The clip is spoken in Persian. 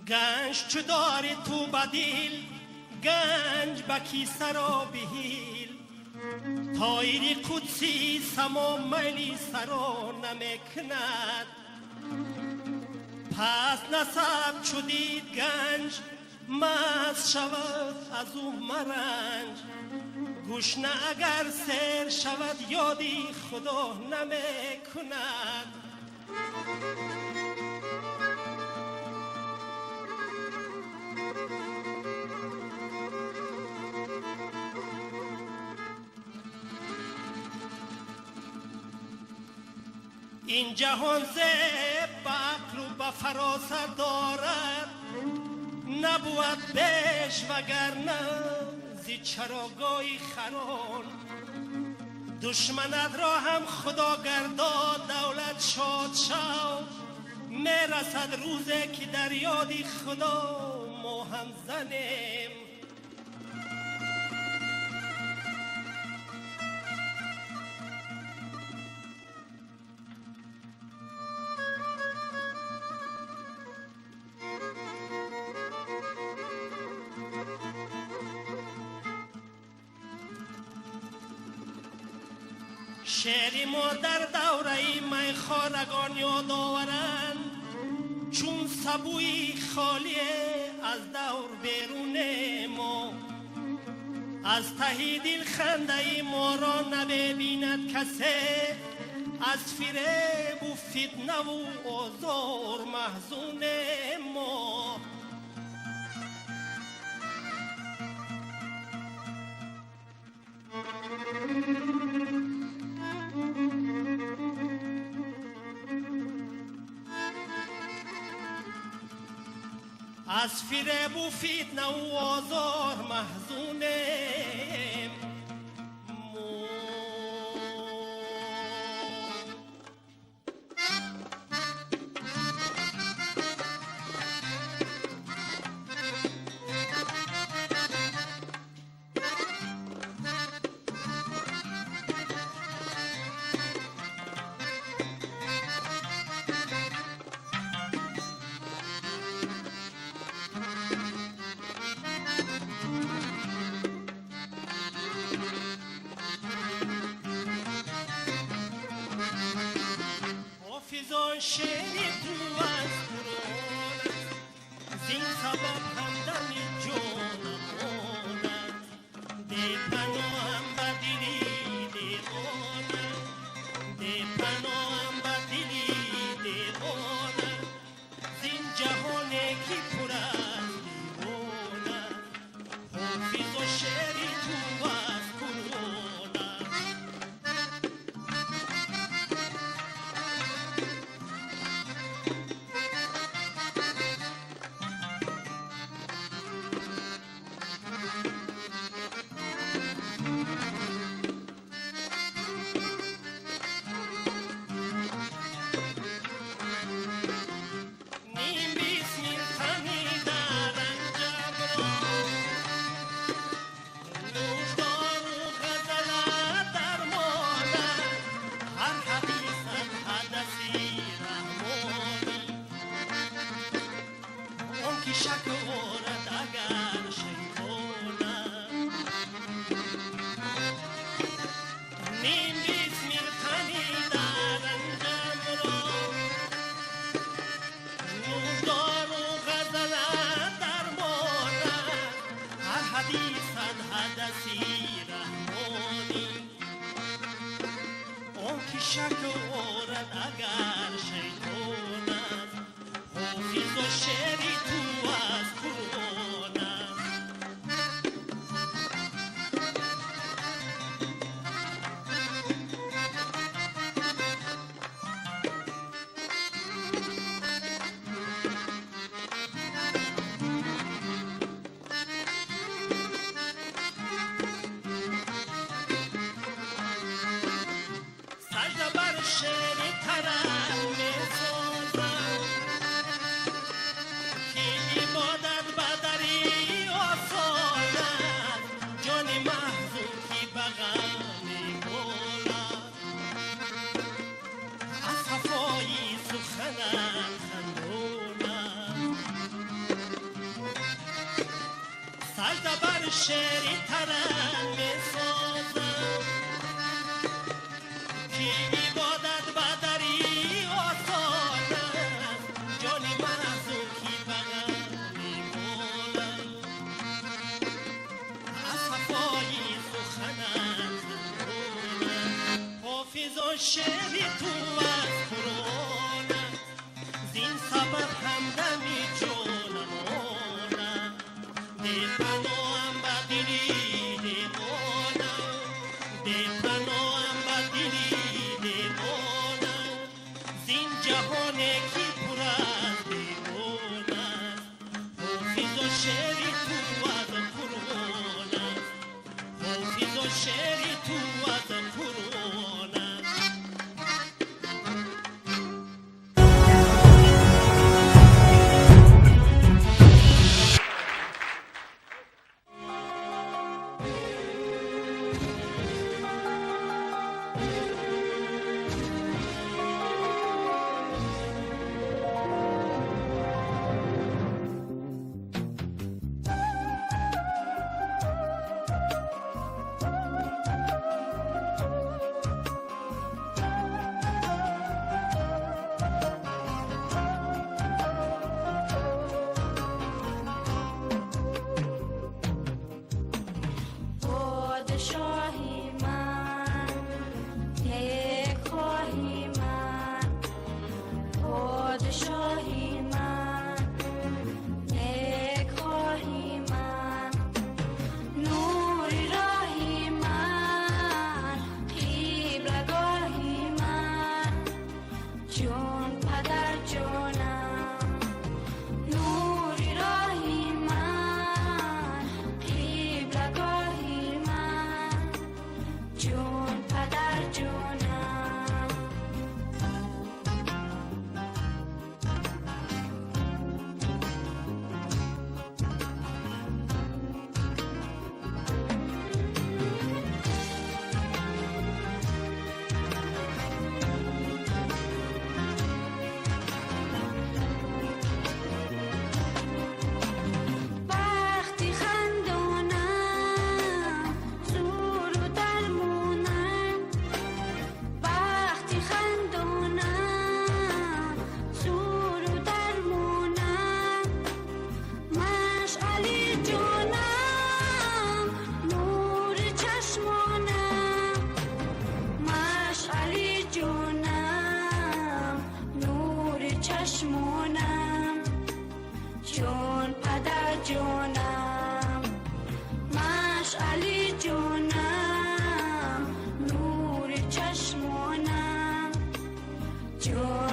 گنج چو داری تو بدیل، گنج بکی سرا بهیل. تایری قدسی سما میلی سرا نمیکند. پس نسب چو دید گنج، مست شود از او مرنج. گشنه اگر سیر شود یادی خدا نمیکند. این جهان زیب عقل و به فراست دارد، نبود بیش وگرنه زی چراگاهی خران. دشمنت را هم خدا گرداد دولت شاد شد، میرسد روزی که در یادی خدا ما هم زنیم. شعری ما در دوره میخوارگان یاد آورند، چون سبوی خالی از دور بیرون ما. از ته دل خنده ما را نبیند کسی، از فریب و فتنه و آزار محزون ما. از فریب و فتنه و آزار محزونیم. حافظان شعری تو از قرآن، زین سبب همدم جانم آنم. ده پناهم به دلی دیوانم، ده پناهم به دلی دیوانم. زین جهانی که پر از دیوانم، حافظ و شعری تو از قرآنم. شک آورد اگر شیطان است، حافظ و شعری تو از قرآن است. شعری ترم می‌سازم که عبادت بدری آسانم. جان محزون که بغل می‌کنم، از صفای سخنم خندونم. شعری ترنم سازم کی عبادت بدری آسانم جانی من از او کی بغلی مولم از صفایی سخنم زنونم حافظ و شعری تو از قرآنم زین سبب همدمی جانم آنم دی پناهم بدلی دیوانم دی پناهم بدلی دیوانم زین جهان کی پر از دیوانم حافظ و شعری تو از قرآنم حافظ و شعری تو از قرآنم چشمونم جون پدر جونم مشعلی جونم نور چشمونم جون